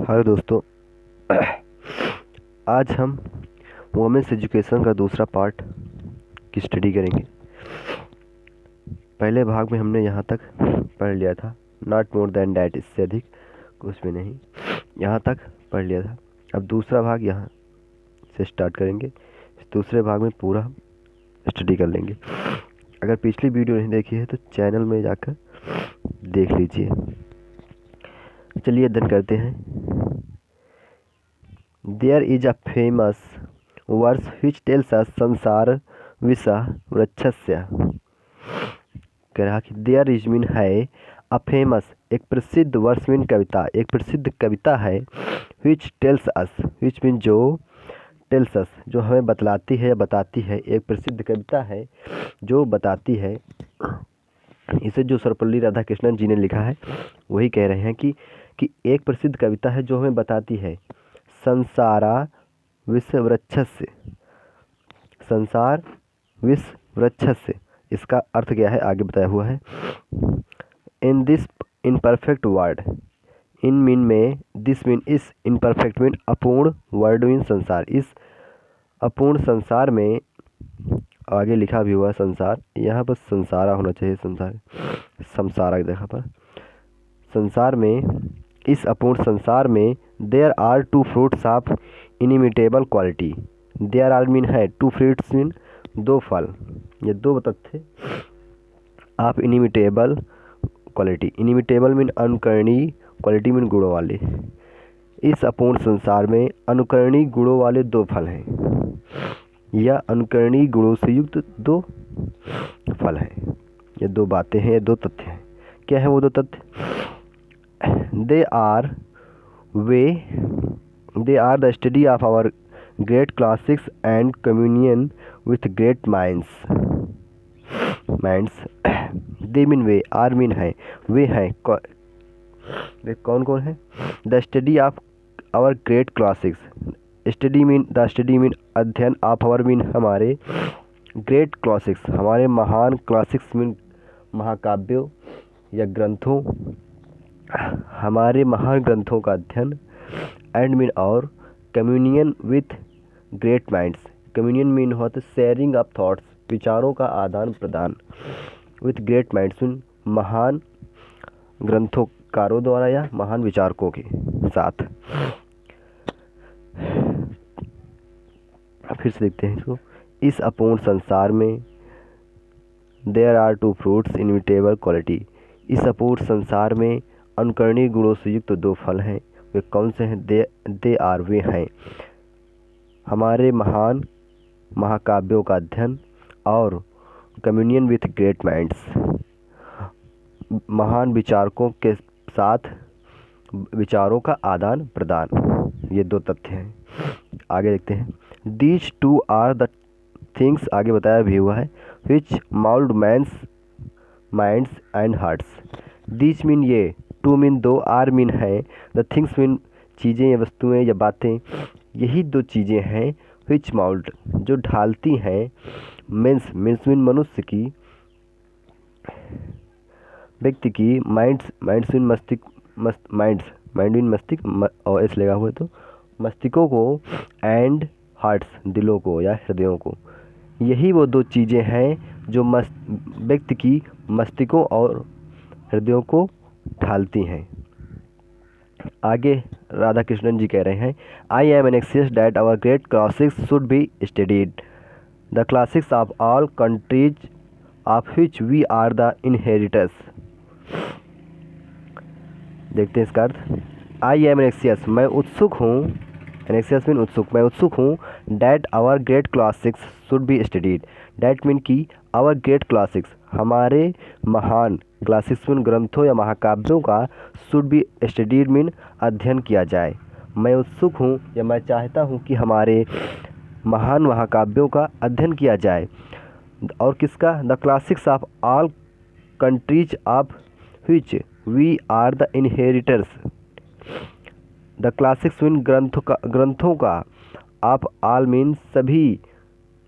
Hello दोस्तों। आज हम वुमेन्स एजुकेशन का दूसरा पार्ट की स्टडी करेंगे। पहले भाग में हमने यहाँ तक पढ़ लिया था, नॉट मोर देन डैट, इससे अधिक कुछ भी नहीं, यहाँ तक पढ़ लिया था। अब दूसरा भाग यहाँ से स्टार्ट करेंगे। इस दूसरे भाग में पूरा हम स्टडी कर लेंगे। अगर पिछली वीडियो नहीं देखी है तो चैनल में जाकर देख लीजिए। चलिए अध्ययन करते हैं। There is a famous verse which tells us संसार विषा वृक्षस्य। कह रहा कि देयर इज मीन है अ फेमस, एक प्रसिद्ध वर्स मीन कविता, एक प्रसिद्ध कविता है। which tells us, which mean जो, tells us जो हमें बतलाती है या बताती है। एक प्रसिद्ध कविता है जो बताती है। इसे जो सर्वपल्ली राधाकृष्णन जी ने लिखा है वही कह रहे हैं कि एक प्रसिद्ध कविता है जो हमें बताती है संसारा विश्व वृक्षस्य। संसार विश्व वृक्षस्य, इसका अर्थ क्या है आगे बताया हुआ है। In this imperfect word, in mean में, दिस मीन इस, इनपरफेक्ट मीन अपूर्ण, वर्ड मीन संसार। इस अपूर्ण संसार में, आगे लिखा भी हुआ संसार, यहाँ पर संसारा होना चाहिए, संसार संसारा की जगह पर संसार में, इस अपूर्ण संसार में there are two fruits of inimitable quality. There are mean है, टू फ्रूट्स मीन दो फल, ये दो तथ्य of inimitable quality. Inimitable mean अनुकरणीय, क्वालिटी मीन गुणों वाले। इस अपूर्ण संसार में अनुकरणीय गुणों वाले दो फल हैं, या अनुकरणीय गुणों से युक्त दो फल हैं। ये दो बातें हैं, ये दो तथ्य हैं। क्या है वो दो तथ्य? they are the study of our great classics and communion with great minds. they mean way, are mean है, वे हैं, वे कौन कौन है? the study of our great classics, study mean अध्ययन, of our mean हमारे, great classics हमारे महान, classics mean महाकाव्यों या ग्रंथों, हमारे महान ग्रंथों का अध्ययन, एंड मीन और, communion with great minds. Communion mean होता है शेयरिंग ऑफ थॉट्स, विचारों का आदान प्रदान, विथ ग्रेट माइंड्स मीन महान ग्रंथोकारों द्वारा या महान विचारकों के साथ। फिर से देखते हैं इसको। इस अपूर्ण संसार में there are two fruits inevitable quality. इस अपूर्ण संसार में अनुकरणीय गुणों से युक्त दो फल हैं। वे कौन से हैं? दे आर वे हैं हमारे महान महाकाव्यों का अध्ययन और कम्युनियन विथ ग्रेट माइंड्स, महान विचारकों के साथ विचारों का आदान प्रदान। ये दो तथ्य हैं। आगे देखते हैं। These two are the things, आगे बताया भी हुआ है, which mould man's minds and hearts. These mean ये, टू मीन दो, आर मीन है, द थिंग्स मीन चीज़ें या वस्तुएं या बातें। यही दो चीज़ें हैं विच माउल्ड जो ढालती हैं, मीन्स मीन मनुष्य की, व्यक्ति की, माइंड्स मीन मस्तिष्क, माइंड मीन मस्तिष्क और एस लगा हुआ है तो मस्तिष्कों को, एंड हार्ट्स दिलों को या हृदयों को। यही वो दो चीज़ें हैं जो व्यक्ति की मस्तिष्कों और हृदयों को ढालती हैं। आगे राधा कृष्णन जी कह रहे हैं, I am anxious that our great classics should be studied, the classics of all countries of which we are the inheritors. देखते हैं इसका अर्थ। आई एम एनेक्सियस, मैं उत्सुक हूँ, एनेक्सियस मीन उत्सुक, मैं उत्सुक हूँ, that our great classics should be studied. That mean की आवर ग्रेट क्लासिक्स हमारे महान, क्लासिक्स मीन ग्रंथों या महाकाव्यों का, शुड बी स्टडीड मीन अध्ययन किया जाए। मैं उत्सुक हूँ या मैं चाहता हूँ कि हमारे महान महाकाव्यों का अध्ययन किया जाए। और किसका? The classics of all countries of which we are the inheritors. The classics mean ग्रंथों का, ऑफ ऑल मीन सभी,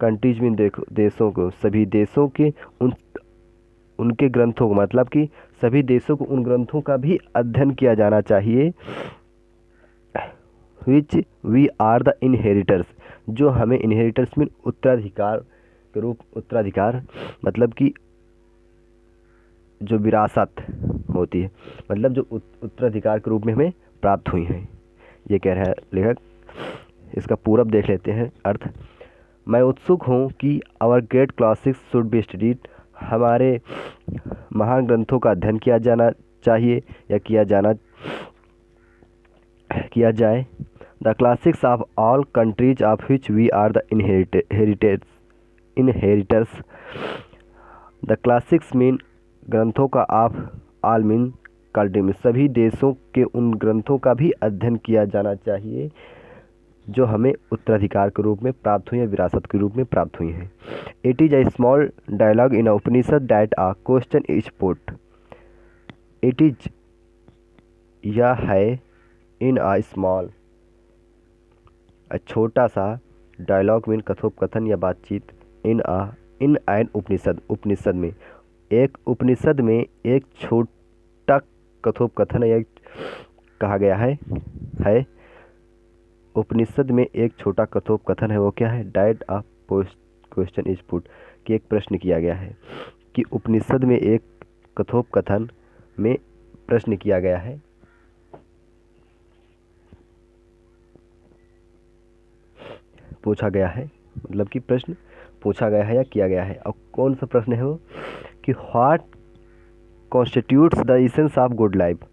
कंट्रीज मीन देशों को, सभी देशों के उनके ग्रंथों को, मतलब कि सभी देशों को उन ग्रंथों का भी अध्ययन किया जाना चाहिए which we are the inheritors, जो हमें इनहेरिटर्स मीन उत्तराधिकार के रूप, उत्तराधिकार मतलब कि जो विरासत होती है, मतलब जो उत्तराधिकार के रूप में हमें प्राप्त हुई हैं, ये कह रहा है लेखक। इसका पूरब देख लेते हैं अर्थ। मैं उत्सुक हूँ कि our great classics should be studied, हमारे महान ग्रंथों का अध्ययन किया जाना चाहिए या किया जाए। The classics of all countries of which we are the inheritors. The classics mean ग्रंथों का, ऑफ ऑल मीन कंट्री में, सभी देशों के उन ग्रंथों का भी अध्ययन किया जाना चाहिए जो हमें उत्तराधिकार के रूप में प्राप्त हुई है, विरासत के रूप में प्राप्त हुई हैं। It is a small dialogue in Upanishad that a question is put. It is, यह है, इन अ स्मॉल, छोटा सा, डायलॉग मीन कथोपकथन या बातचीत, इन एन उपनिषद, उपनिषद में, एक उपनिषद में एक छोटा कथोपकथन या कहा गया है उपनिषद में एक छोटा कथोपकथन है, वो क्या है? That a question is put, कि एक प्रश्न किया गया है, कि उपनिषद में एक कथोपकथन में प्रश्न किया गया है। पूछा गया है, मतलब कि प्रश्न पूछा गया है या किया गया है। और कौन सा प्रश्न है वो? कि what constitutes the essence of good life.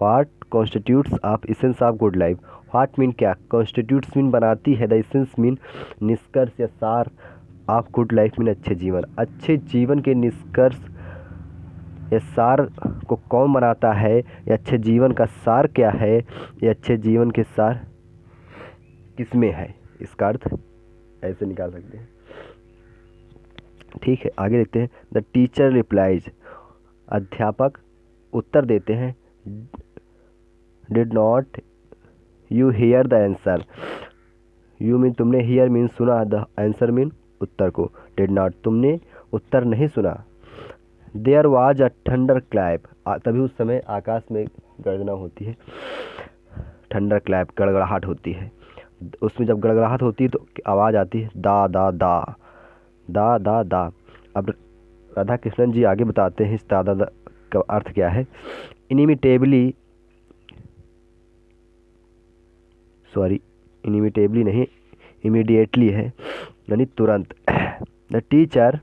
What constitutes of essence of good life. What mean क्या, कॉन्स्टिट्यूट्स मीन बनाती है, द इसेंस मीन निष्कर्ष या सार, ऑफ गुड लाइफ मीन अच्छे जीवन। अच्छे जीवन के निष्कर्ष या सार को कौन बनाता है, या अच्छे जीवन का सार क्या है, या अच्छे जीवन के सार किसमें है, इसका अर्थ ऐसे निकाल सकते हैं। ठीक है, आगे देखते हैं। द टीचर रिप्लाइज, अध्यापक उत्तर देते हैं। Did not you hear the answer. You mean तुमने, हियर मीन सुना, द आंसर मीन उत्तर को। डिड नॉट तुमने उत्तर नहीं सुना। There was a thunder clap, तभी उस समय आकाश में गर्जना होती है। थंडर क्लैप गड़गड़ाहट होती है, उसमें जब गड़गड़ाहट होती है तो आवाज़ आती है दा दा दा दा दा दा। अब राधा कृष्णन जी आगे बताते हैं इस दा दा का अर्थ क्या है। इनिमिटेबली, सॉरी इनिमिटेबली नहीं, इमीडिएटली है, यानी तुरंत। The teacher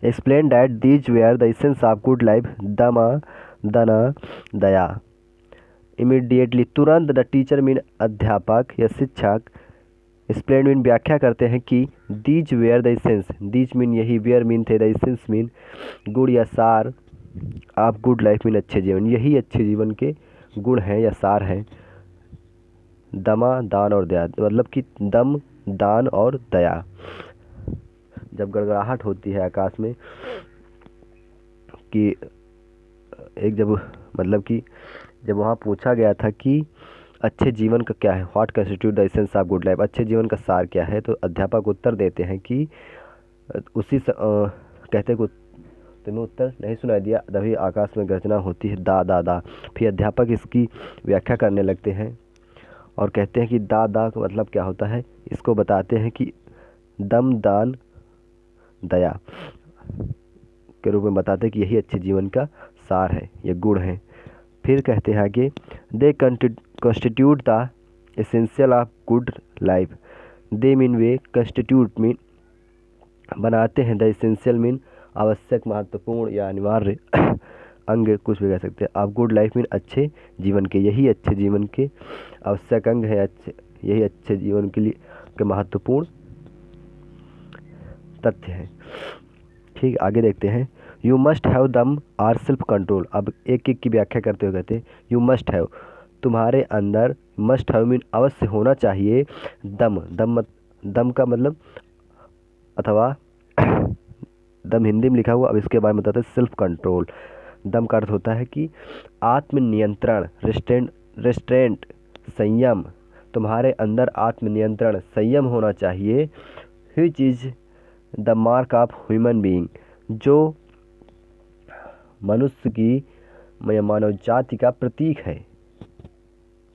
explain that these where the essence of good life, दमा दना दया। इमीडिएटली तुरंत, द टीचर मीन अध्यापक या शिक्षक, एक्सप्लेन मीन व्याख्या करते हैं कि these where the essence, these mean यही, वेयर मीन थे, द एसेंस मीन गुण या सार, ऑफ गुड लाइफ मीन अच्छे जीवन, यही अच्छे जीवन के गुण हैं या सार हैं। दमा दान और दया, मतलब कि दम दान और दया। जब गड़गड़ाहट होती है आकाश में, कि एक जब मतलब कि जब वहाँ पूछा गया था कि अच्छे जीवन का क्या है, what constitute the essence of good life, अच्छे जीवन का सार क्या है, तो अध्यापक उत्तर देते हैं कि कहते को तुम्हें उत्तर नहीं सुनाई दिया, तभी आकाश में गर्जना होती है दा दा दा। फिर अध्यापक इसकी व्याख्या करने लगते हैं और कहते हैं कि दा दा का मतलब क्या होता है, इसको बताते हैं कि दम दान दया के रूप में बताते हैं कि यही अच्छे जीवन का सार है, ये गुण है। फिर कहते हैं आगे, दे constitute the essential of good life. They mean way, constitute mean बनाते हैं, द एसेंशियल मीन आवश्यक, महत्वपूर्ण या अनिवार्य अंग, कुछ भी कह सकते हैं, ऑफ गुड लाइफ मीन अच्छे जीवन के, यही अच्छे जीवन के आवश्यक अंग है, अच्छे, यही अच्छे जीवन के लिए के महत्वपूर्ण तथ्य है। ठीक, आगे देखते हैं। यू मस्ट हैव दम आर सेल्फ कंट्रोल। अब एक एक की व्याख्या करते हुए कहते हैं यू मस्ट हैव, तुम्हारे अंदर, मस्ट हैव मीन अवश्य होना चाहिए, दम, दम का मतलब अथवा दम हिंदी में लिखा हुआ, अब इसके बारे में बताते हैं सेल्फ कंट्रोल। दम का अर्थ होता है कि आत्मनियंत्रण, रेस्ट्रेंट, संयम। तुम्हारे अंदर आत्मनियंत्रण, संयम होना चाहिए। Which is the mark of human being, जो मनुष्य की, मानव जाति का प्रतीक है।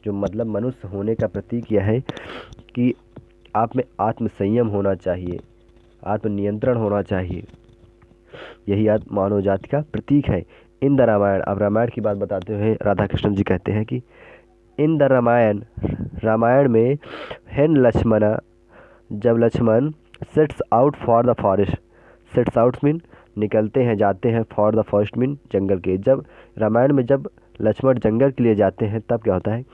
जो मतलब मनुष्य होने का प्रतीक यह है कि आप में आत्म संयम होना चाहिए, आत्मनियंत्रण होना चाहिए। यही मानव जाति का प्रतीक है। इन द रामायण, अब रामायण की बात बताते हुए राधा कृष्ण जी कहते हैं कि इन द रामायण, रामायण में हेन लक्ष्मण, जब Lakshman sets out for the forest, sets out mean निकलते हैं, जाते हैं, फॉर द फॉरेस्ट मीन जंगल के। जब रामायण में जब लक्ष्मण जंगल के लिए जाते हैं तब क्या होता है,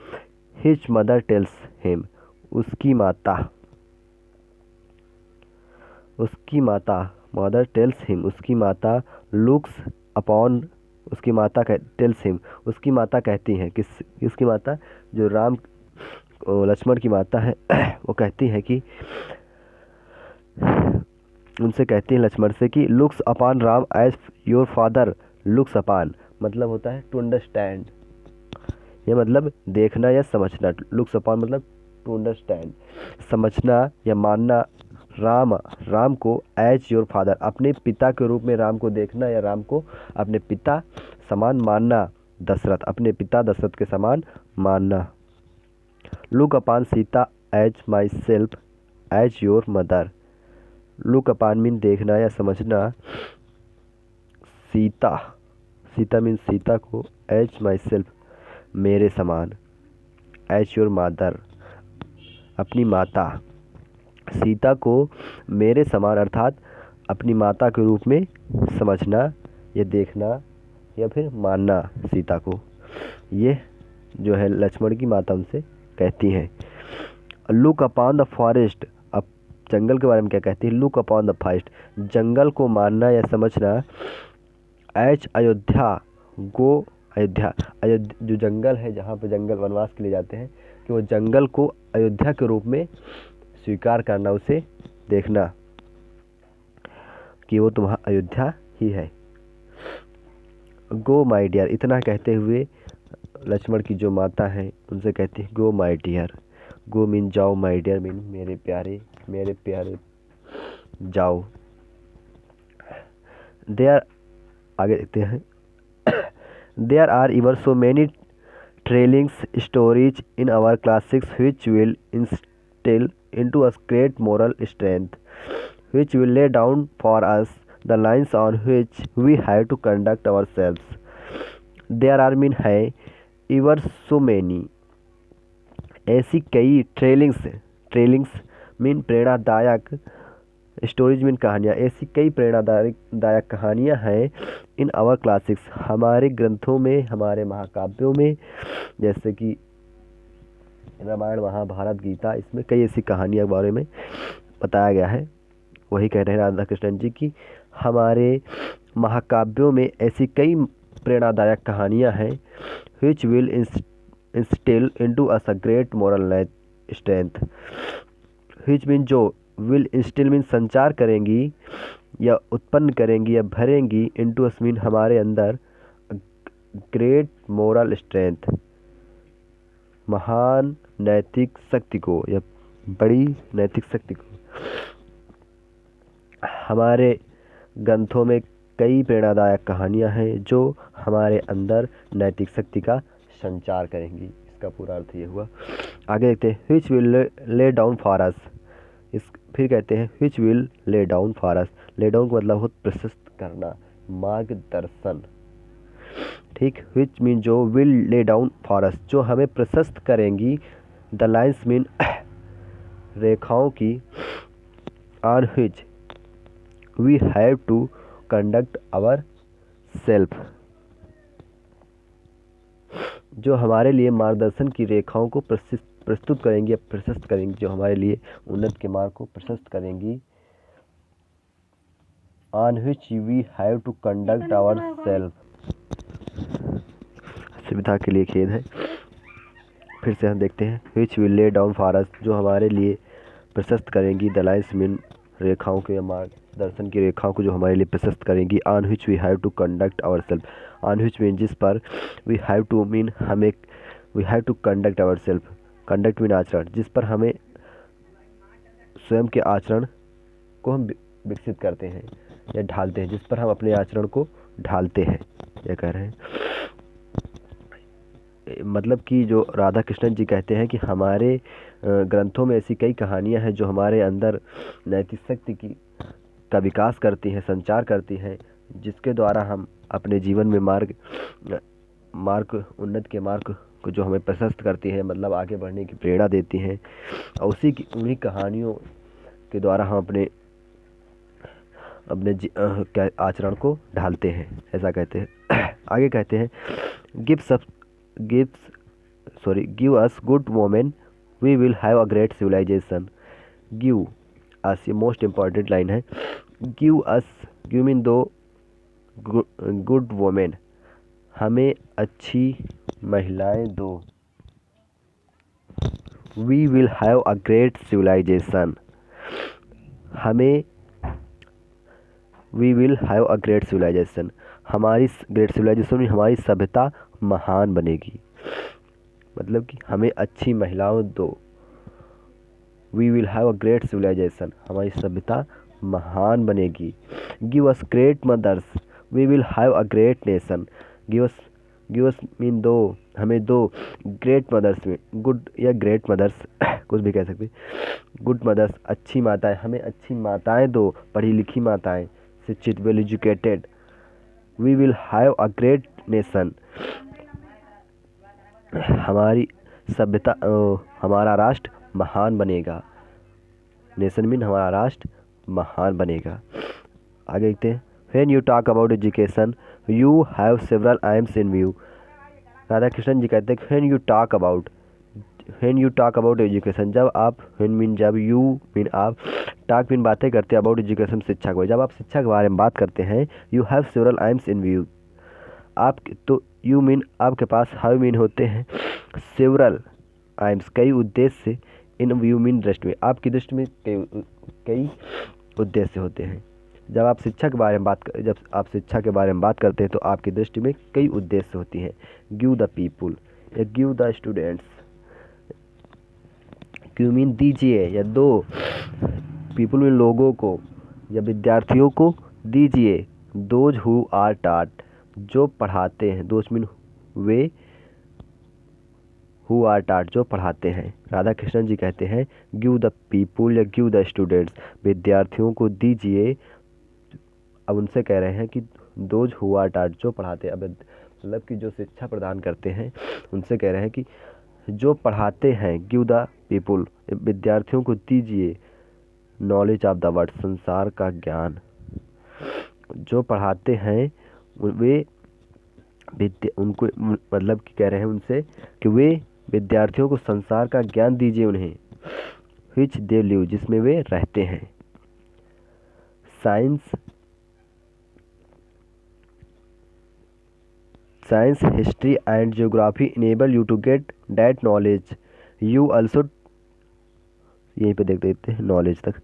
हिज मदर टेल्स हिम, उसकी माता मदर टेल्स हिम, उसकी माता लुक्स अपॉन, उसकी माता टेल्स हिम, उसकी माता कहती हैं, किसकी माता, जो राम लक्ष्मण की माता है वो कहती है कि, उनसे कहती है लक्ष्मण से कि looks upon Ram as your father looks upon, मतलब होता है टू अंडरस्टैंड, ये मतलब देखना या समझना। लुक्स अपॉन मतलब टू अंडरस्टैंड, समझना या मानना। राम को एज योर फादर, अपने पिता के रूप में राम को देखना या राम को अपने पिता समान मानना। दशरथ, अपने पिता दशरथ के समान मानना। Look upon Sita as myself as your mother, look upon mean देखना या समझना, सीता मीन सीता को, एज माई सेल्फ मेरे समान, एज योर मदर अपनी माता, सीता को मेरे समान अर्थात अपनी माता के रूप में समझना या देखना या फिर मानना सीता को। ये जो है लक्ष्मण की माता उनसे कहती हैं। लुक अपॉन द फॉरेस्ट, अब जंगल के बारे में क्या कहती है, लुक अपॉन द फॉरेस्ट, जंगल को मानना या समझना। एज अयोध्या, गो अयोध्या, जो जंगल है जहाँ पे जंगल वनवास के लिए जाते हैं, कि वो जंगल को अयोध्या के रूप में स्वीकार करना, उसे देखना कि वो तुम्हारा अयोध्या ही है। गो माई डियर, इतना कहते हुए लक्ष्मण की जो माता है उनसे कहती है गो माई डियर, गो मीन जाओ, माई डियर मीन मेरे प्यारे जाओ। देयर, आगे देखते हैं, there are ever so many thrilling stories in our classics which will instill into us great moral strength, which will lay down for us the lines on which we have to conduct ourselves. There are mean है, ever so many, ऐसी कई ट्रेलिंग्स mean प्रेरणादायक, stories mean कहानियाँ, ऐसी कई प्रेरणादायक कहानियाँ हैं इन आवर क्लासिक्स, हमारे ग्रंथों में, हमारे महाकाव्यों में, जैसे कि रामायण, महाभारत, गीता, इसमें कई ऐसी कहानियों के बारे में बताया गया है। वही कह रहे हैं राधा कृष्ण जी की हमारे महाकाव्यों में ऐसी कई प्रेरणादायक कहानियाँ हैं which will instill into us a great moral strength, which mean जो, will instill mean संचार करेंगी या उत्पन्न करेंगी या भरेंगी, into us mean हमारे अंदर, ग्रेट मोरल स्ट्रेंथ महान नैतिक शक्ति को या बड़ी नैतिक शक्ति को। हमारे ग्रंथों में कई प्रेरणादायक कहानियाँ हैं जो हमारे अंदर नैतिक शक्ति का संचार करेंगी। इसका पूरा अर्थ ये हुआ। आगे देखते हैं which will lay down for us, फिर कहते हैं which will lay down for us, lay down का मतलब हो प्रशस्त करना, मार्गदर्शन, ठीक। which मीन जो, will lay down for us जो हमें प्रशस्त करेंगी, the lines मीन रेखाओं की, on which we have to conduct ourselves जो हमारे लिए मार्गदर्शन की रेखाओं को प्रस्तुत करेंगी या प्रशस्त करेंगी, जो हमारे लिए उन्नत के मार्ग को प्रशस्त करेंगी। on which we have to conduct ourselves, सुविधा के लिए खेद है। फिर से हम देखते हैं which will lay down for us जो हमारे लिए प्रशस्त करेंगी, the lines मीन रेखाओं के या मार्गदर्शन की रेखाओं को जो हमारे लिए प्रशस्त करेंगी। on which we have to conduct ourselves, on which mean जिस पर, we have to मीन हमें, we have to conduct ourselves, conduct mean आचरण, जिस पर हमें स्वयं के आचरण को हम विकसित करते हैं या ढालते हैं, जिस पर हम अपने आचरण को ढालते हैं, यह कह रहे हैं। मतलब कि जो राधा कृष्णन जी कहते हैं कि हमारे ग्रंथों में ऐसी कई कहानियाँ हैं जो हमारे अंदर नैतिक शक्ति का विकास करती हैं, संचार करती हैं, जिसके द्वारा हम अपने जीवन में उन्नति के मार्ग को जो हमें प्रशस्त करती हैं, मतलब आगे बढ़ने की प्रेरणा देती हैं। और उन्हीं कहानियों के द्वारा हम अपने आचरण को ढालते हैं, ऐसा कहते हैं। आगे कहते हैं give us good women, we will have a great civilization. Give us, ये मोस्ट इम्पॉर्टेंट लाइन है। give mean दो, good women, हमें अच्छी महिलाएं दो। we will have a great civilization, we will have a great civilization, हमारी great civilisation में हमारी सभ्यता महान बनेगी। मतलब कि हमें अच्छी महिलाओं दो। We will have a great civilization, हमारी सभ्यता महान बनेगी। Give us great mothers, we will have a great nation. give us mean दो, हमें दो। great mothers में good या great mothers कुछ भी कह सकते। good mothers अच्छी माताएं, हमें अच्छी माताएं दो, पढ़ी लिखी माताएं, शिक्षित, well educated. We will have a great nation, हमारी सभ्यता हमारा राष्ट्र महान बनेगा। नेशन मीन हमारा राष्ट्र महान बनेगा। आगे देखते हैं। When you talk about education, you have several aims in view. Radha Krishnan ji कहते हैं when you talk about education, जब आप when mean जब you mean आप talk mean बातें करते हैं about education शिक्षा को, जब आप शिक्षा के बारे में बात करते हैं you have several aims in view, आप तो you mean आपके पास have mean होते हैं several aims कई उद्देश्य, in view mean दृष्टि में, आपकी दृष्टि में कई उद्देश्य होते हैं। जब आप शिक्षा के बारे में बात करते हैं तो आपकी दृष्टि में कई उद्देश्य होती हैं। गिव द पीपुल या give the students, give mean दीजिए या दो, पीपुल में लोगों को या विद्यार्थियों को दीजिए। दोज हु आर टाट, जो पढ़ाते हैं। दोज मीन वे, हु आर टाट, जो पढ़ाते हैं। राधा कृष्णन जी कहते हैं गिव द पीपुल या गिव द स्टूडेंट्स, विद्यार्थियों को दीजिए। अब उनसे कह रहे हैं कि दोज हु आर टाट, जो पढ़ाते हैं। अब मतलब कि जो शिक्षा प्रदान करते हैं उनसे कह रहे हैं कि जो पढ़ाते हैं, गिव द पीपुल, विद्यार्थियों को दीजिए नॉलेज ऑफ द वर्ल्ड, संसार का ज्ञान। जो पढ़ाते हैं वे उनको मतलब कि कह रहे हैं उनसे कि वे विद्यार्थियों को संसार का ज्ञान दीजिए उन्हें, which they live, जिसमें वे रहते हैं। Science, history and geography enable you to get that knowledge you also, यहीं पे देख देते हैं नॉलेज तक।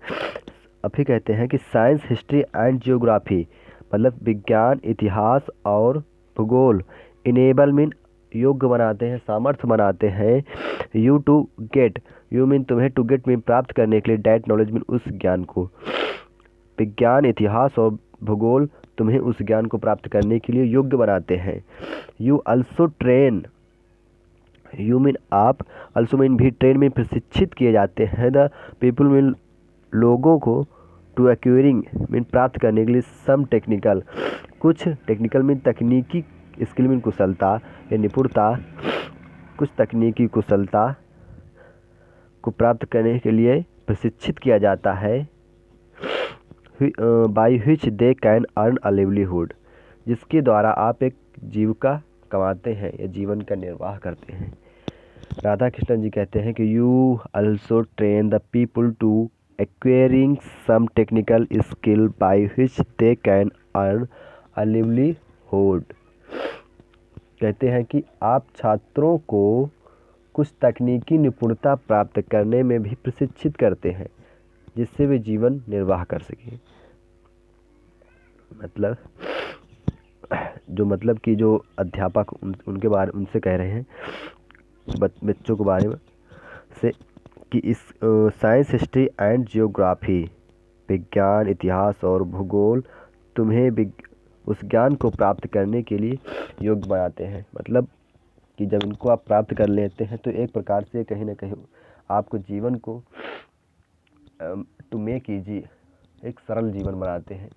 अब फिर कहते हैं कि साइंस, हिस्ट्री एंड जियोग्राफी मतलब विज्ञान, इतिहास और भूगोल, इनेबल मीन योग्य बनाते हैं, सामर्थ्य बनाते हैं। You to get, you mean तुम्हें, टू गेट मीन प्राप्त करने के लिए, डैट नॉलेज मीन उस ज्ञान को। विज्ञान, इतिहास और भूगोल तुम्हें उस ज्ञान को प्राप्त करने के लिए योग्य बनाते हैं। You also train, you mean आप, ऑल्सो मीन भी, ट्रेन में प्रशिक्षित किए जाते हैं। द पीपल मीन लोगों को, टू एक्वायरिंग मीन प्राप्त करने के लिए, सम टेक्निकल, कुछ टेक्निकल मीन तकनीकी, स्किल मीन कुशलता या निपुणता, कुछ तकनीकी कुशलता को प्राप्त करने के लिए प्रशिक्षित किया जाता है। By which they can earn a livelihood, जिसके द्वारा आप एक जीविका कमाते हैं या जीवन का निर्वाह करते हैं। राधा कृष्णन जी कहते हैं कि you also train the people to acquiring some technical skill by which they can earn a livelihood. कहते हैं कि आप छात्रों को कुछ तकनीकी निपुणता प्राप्त करने में भी प्रशिक्षित करते हैं जिससे वे जीवन निर्वाह कर सकें। मतलब कि जो अध्यापक उनसे कह रहे हैं बच्चों के बारे में से कि इस साइंस, हिस्ट्री एंड जियोग्राफी, विज्ञान, इतिहास और भूगोल तुम्हें उस ज्ञान को प्राप्त करने के लिए योग्य बनाते हैं। मतलब कि जब इनको आप प्राप्त कर लेते हैं तो एक प्रकार से कहीं ना कहीं आपको जीवन को टू मेक ईजी, एक सरल जीवन बनाते हैं।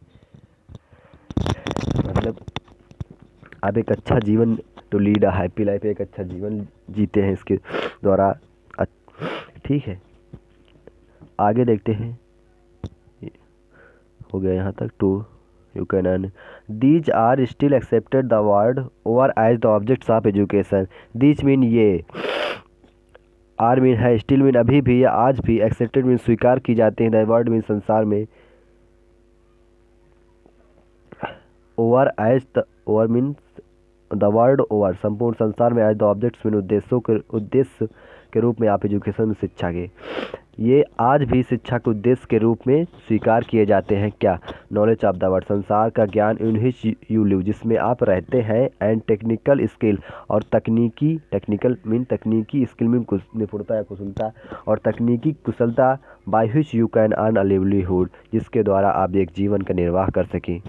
मतलब आप एक अच्छा जीवन to lead a happy life, एक अच्छा जीवन जीते हैं इसके द्वारा। ठीक है, आगे देखते हैं। हो गया यहाँ तक। To you can earn these are still accepted the world over as the objects of education. These mean ये आर मीन है, स्टिल मीन अभी भी या आज भी, एक्सेप्टेड मीन स्वीकार की जाते हैं, द वर्ल्ड मीन संसार में, over as the over mean the world over संपूर्ण संसार में, एज द ऑब्जेक्ट्स मीन उद्देश्य के रूप में आप एजुकेशन में शिक्षा के, ये आज भी शिक्षा के उद्देश्य के रूप में स्वीकार किए जाते हैं। क्या? नॉलेज ऑफ द वर्ल्ड संसार का ज्ञान, इन विच यू लिव जिसमें आप रहते हैं, एंड टेक्निकल स्किल और तकनीकी, टेक्निकल मीन तकनीकी, स्किल मीन निपुणता या कुशलता, और तकनीकी कुशलता, by which you can earn a livelihood जिसके द्वारा आप एक जीवन का निर्वाह कर सकें,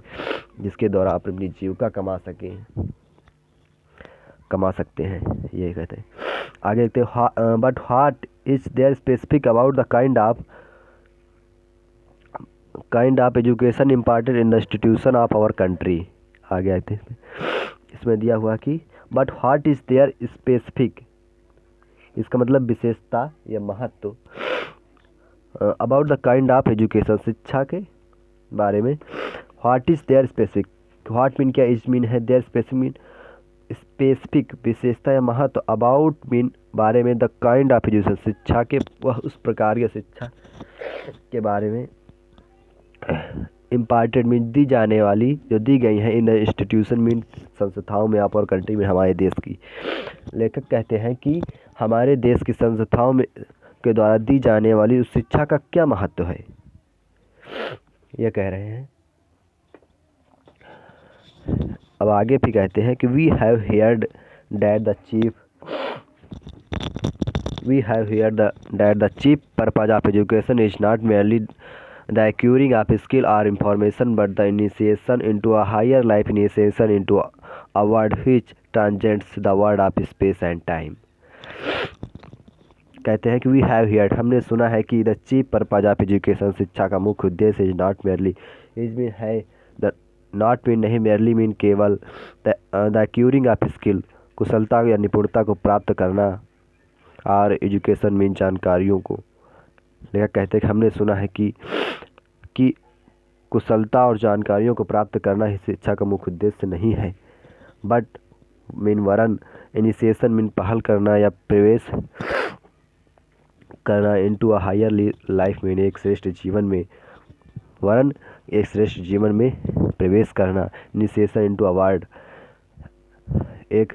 जिसके द्वारा आप अपनी जीविका कमा सकते हैं, ये कहते हैं। आगे देखते हैं, but what is there specific about the kind of education imparted in the institution of our country. आगे आते हैं, इसमें दिया हुआ कि but what is there specific, इसका मतलब विशेषता या महत्व, about the kind of education शिक्षा के बारे में। What is there specific, what mean क्या, इज मीन है, देयर स्पेसिफिक मीन स्पेसिफिक विशेषता या महत्व, अबाउट मीन बारे में, द काइंड ऑफ एजुकेशन शिक्षा के वह उस प्रकार की शिक्षा के बारे में, इम्पार्टेड मीन दी जाने वाली, जो दी गई हैं, इन द इंस्टीट्यूशन मीन संस्थाओं में, आप और कंट्री में, हमारे देश की। लेखक कहते हैं कि हमारे देश की संस्थाओं में के द्वारा दी जाने वाली उस शिक्षा का क्या महत्व है, ये कह रहे हैं। अब आगे भी कहते हैं कि we have heard that the chief purpose of education is not merely the acquiring of skill or information, but the initiation into a higher life, initiation into a world which transcends the world of space and time। कहते हैं कि we have heard हमने सुना है कि the chief purpose of education शिक्षा का मुख्य उद्देश्य is not merely, is mean है, द नॉट मीन नहीं, merely मीन केवल, द एक्यूरिंग ऑफ स्किल कुशलता या निपुणता को प्राप्त करना, और एजुकेशन मीन जानकारियों को। लेकिन कहते हैं कि हमने सुना है कि कुशलता और जानकारियों को प्राप्त करना ही शिक्षा का मुख्य उद्देश्य नहीं है, बट मीन वरन, इनिशिएशन मीन पहल करना या प्रवेश करना, into a higher life mean एक श्रेष्ठ जीवन में, वरन एक श्रेष्ठ जीवन में प्रवेश करना, इनिशिएशन इनटू अ वर्ल्ड एक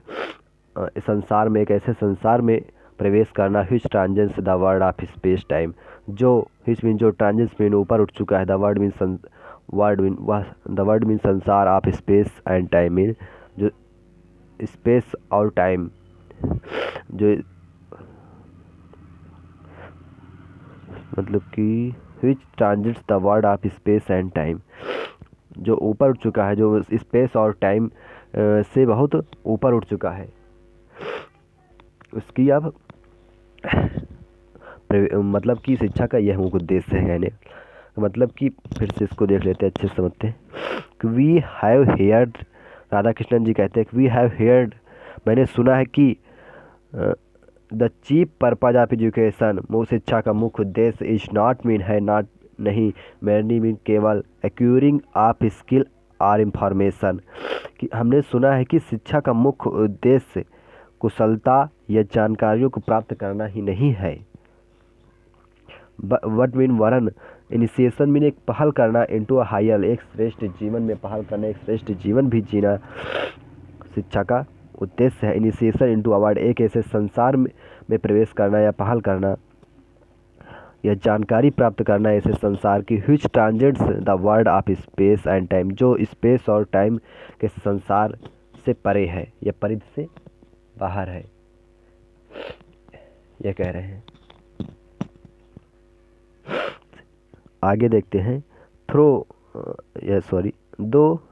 संसार में, एक ऐसे संसार में प्रवेश करना, which transcends the world of space time, जो हिच मीन जो ट्रांजेंस मीन ऊपर उठ चुका है, द वर्ल्ड मीन संसार of space and time mean जो स्पेस और टाइम, जो मतलब कि which transits the world of space and time, जो ऊपर उठ चुका है, जो स्पेस और टाइम से बहुत ऊपर उठ चुका है, उसकी अब मतलब कि शिक्षा का यह मुख्य उद्देश्य है। कहने मतलब कि फिर से इसको देख लेते हैं, अच्छे से समझते हैं कि we have heard, Radha Krishnan ji कहते हैं कि वी हैव हेयर्ड, मैंने सुना है कि the chief purpose of education शिक्षा का मुख्य उद्देश्य इज नॉट मीन है, नॉट नहीं, मैनी मीन केवल, एक्यूरिंग ऑफ स्किल और इंफॉर्मेशन, कि हमने सुना है कि शिक्षा का मुख्य उद्देश्य कुशलता या जानकारियों को प्राप्त करना ही नहीं है, वट मीन वरन, इनिशिएशन मीन एक पहल करना, इनटू अ हायर एक श्रेष्ठ जीवन में पहल करना, एक श्रेष्ठ जीवन भी जीना शिक्षा का उद्देश्य है। इनिशिएशन इनटू अ वर्ल्ड एक ऐसे संसार में प्रवेश करना या पहल करना या जानकारी प्राप्त करना ऐसे संसार की, which transcends the world of space and time, जो स्पेस और टाइम के संसार से परे है या परिधि से बाहर है, यह कह रहे हैं। आगे देखते हैं, though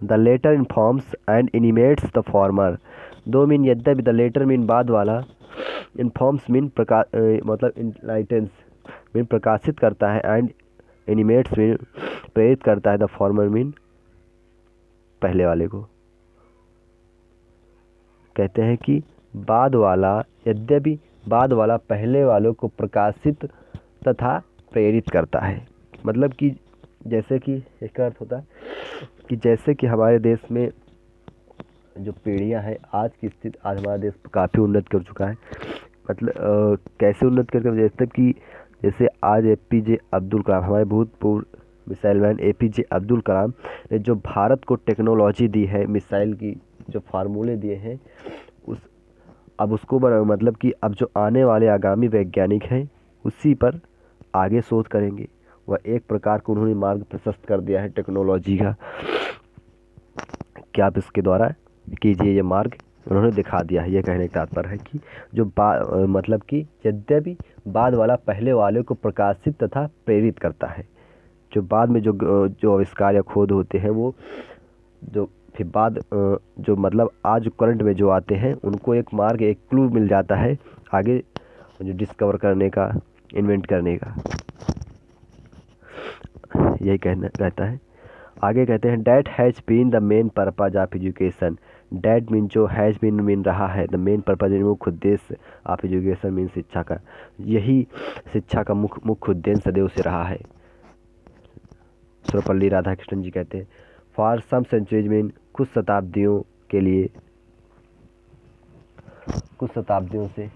the latter informs and animates the former, though mean यद्यपि, द लेटर मीन बाद वाला, इन्फॉर्म्स मीन मतलब इनलाइटेंस मीन प्रकाशित करता है, एंड एनिमेट्स मीन प्रेरित करता है, द फॉर्मर मीन पहले वाले को। कहते हैं कि बाद वाला, यद्यपि बाद वाला पहले वालों को प्रकाशित तथा प्रेरित करता है। मतलब कि जैसे कि इसका अर्थ होता है कि जैसे कि हमारे देश में जो पीढ़ियां हैं, आज की स्थिति, आज हमारा देश काफ़ी उन्नत कर चुका है। मतलब कैसे उन्नत कर, जैसे कि जैसे आज APJ अब्दुल कलाम, हमारे भूतपूर्व missile man APJ Abdul Kalam ने जो भारत को टेक्नोलॉजी दी है, मिसाइल की जो फार्मूले दिए हैं, अब उसको मतलब कि अब जो आने वाले आगामी वैज्ञानिक हैं उसी पर आगे शोध करेंगे। वह एक प्रकार को उन्होंने मार्ग प्रशस्त कर दिया है टेक्नोलॉजी का, कि आप इसके द्वारा कीजिए, ये मार्ग उन्होंने दिखा दिया है। ये कहने का तात्पर्य है कि जो मतलब कि यद्यपि बाद वाला पहले वाले को प्रकाशित तथा प्रेरित करता है। जो बाद में जो आविष्कार या खोज होते हैं, वो जो फिर बाद जो मतलब आज करंट में जो आते हैं, उनको एक मार्ग, एक क्लू मिल जाता है आगे जो डिस्कवर करने का, इन्वेंट करने का। यही कहता है। आगे कहते हैं that has been the main purpose of education. That mean जो, हैज़ बीन मीन रहा है, द मेन पर्पज मुख्य उद्देश्य, ऑफ एजुकेशन मीन शिक्षा का। यही शिक्षा का मुख्य उद्देश्य सदैव से रहा है। सर्वपल्ली राधाकृष्णन जी कहते हैं फॉर सम सेंचुरीज मीन कुछ शताब्दियों के लिए, कुछ शताब्दियों से,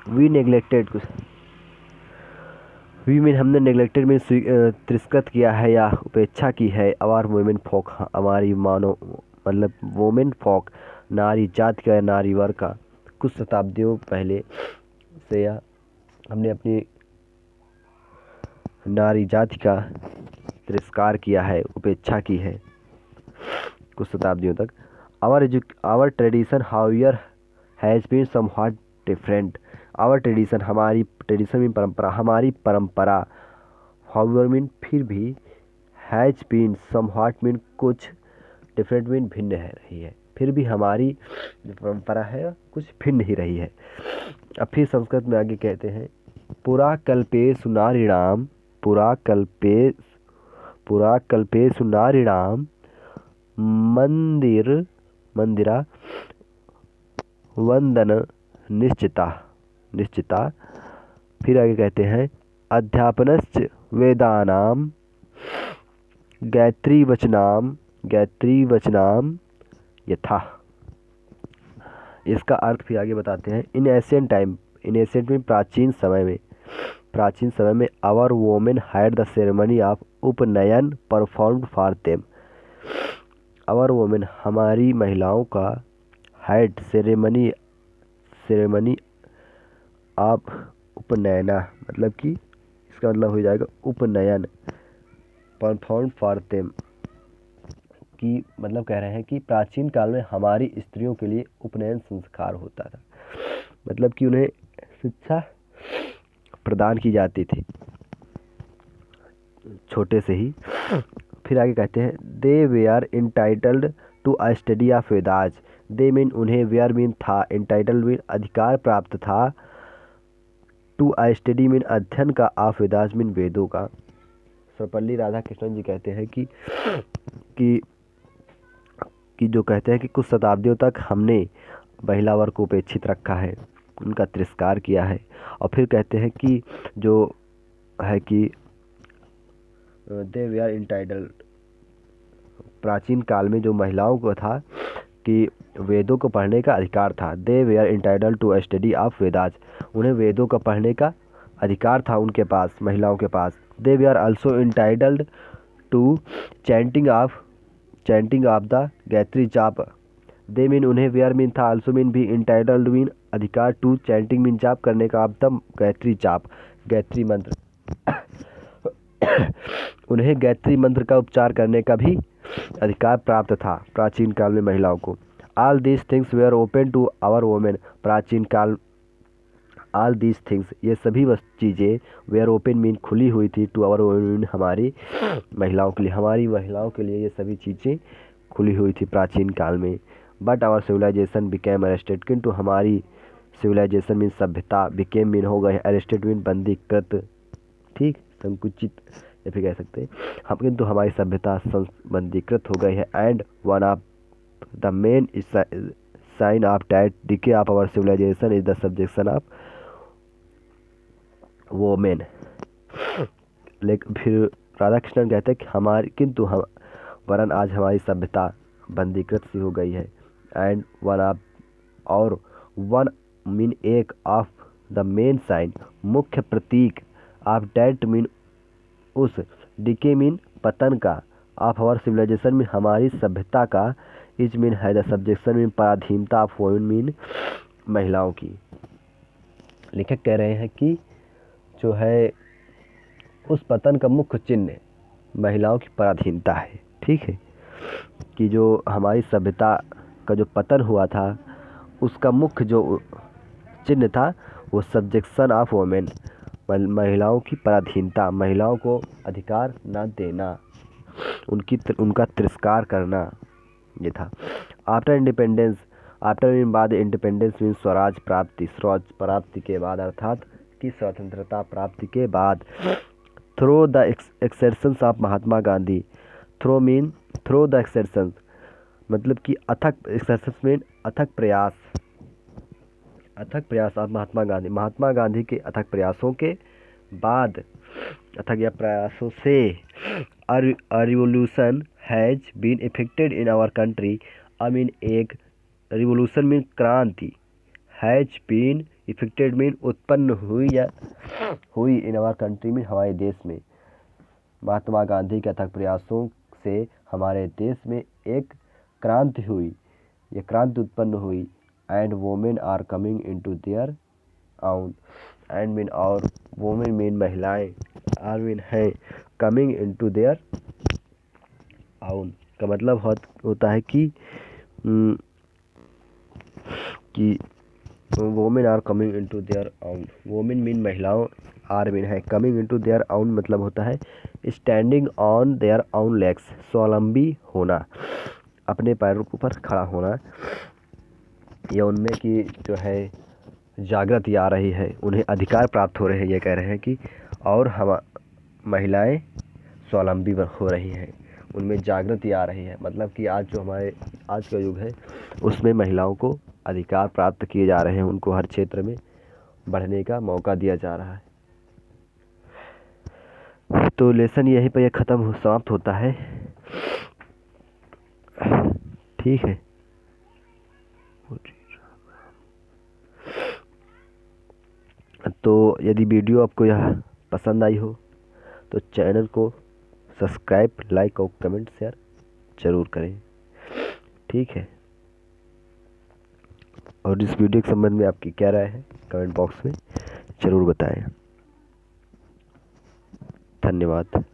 वी नेग्लेक्टेड, कुछ वी मीन हमने नेग्लेक्टेड मीन तिरस्कृत किया है या उपेक्षा की है, आवर वुमेन फोक, हमारी मानो मतलब वुमेन फोक, नारी जाति का, नारी वर्ग का, कुछ शताब्दियों पहले से या हमने अपनी नारी जाति का तिरस्कार किया है, उपेक्षा की है कुछ शताब्दियों तक। Our tradition however has been somewhat different. Our tradition, हमारी ट्रेडिशन मीन परंपरा, हमारी परंपरा, हाउएवर मीन फिर भी, हैज़ बीन समव्हाट मीन कुछ, डिफरेंट मीन भिन्न है रही है। फिर भी हमारी जो परंपरा है कुछ भिन्न ही रही है। अब फिर संस्कृत में आगे कहते हैं पुरा कल्पेषु नारीणाम, पुरा कल्पेषु नारीणाम मंदिरा वंदन निश्चिता। फिर आगे कहते हैं अध्यापनश्च वेदानाम गायत्री वचनाम यथा। इसका अर्थ फिर आगे बताते हैं in ancient time, in ancient में प्राचीन समय में our women had the ceremony of upanayana performed for them. Our women, हमारी महिलाओं का, हैड सेरेमनी ऑफ उपनयना, मतलब कि इसका मतलब हो जाएगा उपनयन, परफॉर्म फॉर देम, कि मतलब कह रहे हैं कि प्राचीन काल में हमारी स्त्रियों के लिए उपनयन संस्कार होता था, मतलब कि उन्हें शिक्षा प्रदान की जाती थी छोटे से ही। फिर आगे कहते हैं they were entitled to a study of Vedas. They mean उन्हें, वेयर मीन था, इंटाइटल्ड मीन अधिकार प्राप्त था, टू अ स्टडी मीन अध्ययन का, ऑफ वेदाज मीन वेदों का। सर्वपल्ली राधाकृष्णन जी कहते हैं कि जो कहते हैं कि कुछ शताब्दियों तक हमने महिला वर्ग को उपेक्षित रखा है, उनका तिरस्कार किया है। और फिर कहते हैं कि जो है कि दे वेयर इंटाइटल्ड, प्राचीन काल में जो महिलाओं को था कि वेदों को पढ़ने का अधिकार था। They were entitled to study of Vedas, उन्हें वेदों का पढ़ने का अधिकार था उनके पास, महिलाओं के पास। They were also entitled to chanting of the Gayatri जाप। दे मीन उन्हें, वेयर मीन था, आल्सो मीन भी, इंटाइटल्ड मीन अधिकार, टू चैंटिंग मीन जाप करने का, ऑफ द गायत्री जाप, गायत्री मंत्र उन्हें गायत्री मंत्र का उपचार करने का भी अधिकार प्राप्त था प्राचीन काल में महिलाओं को। All these things were open to our women. प्राचीन काल, ऑल दीज थिंग्स, ये सभी चीज़ें, वेयर ओपन मीन खुली हुई थी, टू आवर वोमेन, हमारी महिलाओं के लिए, हमारी महिलाओं के लिए ये सभी चीज़ें खुली हुई थी प्राचीन काल में। But our civilization became arrested, किंतु हमारी सिविलाइजेशन मीन सभ्यता, बिकेम मीन हो गए, अरेस्टेड मीन बंदीकृत, ठीक, संकुचित या फिर कह सकते हैं हम, किंतु हमारी सभ्यता बंदीकृत हो गई है। And one of the main sign of that decay of our civilization is the subjection of women. लेकिन फिर राधा कृष्णन कहते हैं कि हमारी, किंतु हम, वरन आज हमारी सभ्यता बंदीकृत सी हो गई है। एंड वन ऑफ, और वन मीन एक, ऑफ द मेन साइन मुख्य प्रतीक, ऑफ डैट मीन उस, डिके मीन पतन का, ऑफ आवर सिविलाइजेशन में हमारी सभ्यता का, इज मीन है द सब्जेक्शन मीन पराधीनता ऑफ वुमेन मीन महिलाओं की। लेखक कह रहे हैं कि जो है उस पतन का मुख्य चिन्ह महिलाओं की पराधीनता है, ठीक है, कि जो हमारी सभ्यता का जो पतन हुआ था उसका मुख्य जो चिन्ह था वो सब्जेक्शन ऑफ वुमेन, महिलाओं की पराधीनता, महिलाओं को अधिकार न देना, उनका तिरस्कार करना, ये था। आफ्टर इंडिपेंडेंस, आफ्टर मीन बाद, इंडिपेंडेंस मीन स्वराज प्राप्ति, स्वराज प्राप्ति के बाद अर्थात कि स्वतंत्रता प्राप्ति के बाद, through the exertions of Mahatma Gandhi, through mean through the exertions मतलब कि अथक, एक्सर्शंस मीन अथक प्रयास, अथक प्रयास ऑफ महात्मा गांधी, महात्मा गांधी के अथक प्रयासों के बाद, अथक या प्रयासों से, a revolution has been effected in our country, I mean एक रिवोल्यूशन मीन क्रांति, हैज बीन इफेक्टेड मीन उत्पन्न हुई या हुई, इन आवर कंट्री में हमारे देश में, महात्मा गांधी के अथक प्रयासों से हमारे देश में एक क्रांति हुई, यह क्रांति उत्पन्न हुई। And women are coming into their own, and mean और, वोमेन मीन महिलाएं, आर मीन है कमिंग इनटू देयर आउन का मतलब होता है कि women are coming into their own, women mean महिलाओं, आर मीन है कमिंग इनटू देयर आउन मतलब होता है standing on their own legs, स्वावलंबी होना, अपने पैरों के ऊपर खड़ा होना, या उनमें की जो है जागृति आ रही है, उन्हें अधिकार प्राप्त हो रहे हैं, ये कह रहे हैं कि, और हम महिलाएं स्वावलंबी हो रही हैं, उनमें जागृति आ रही है, मतलब कि आज जो हमारे आज का युग है उसमें महिलाओं को अधिकार प्राप्त किए जा रहे हैं, उनको हर क्षेत्र में बढ़ने का मौका दिया जा रहा है। तो लेसन यहीं पर यह समाप्त होता है, ठीक है। तो यदि वीडियो आपको यह पसंद आई हो तो चैनल को सब्सक्राइब, लाइक और कमेंट शेयर जरूर करें, ठीक है। और इस वीडियो के संबंध में आपकी क्या राय है कमेंट बॉक्स में ज़रूर बताएं। धन्यवाद।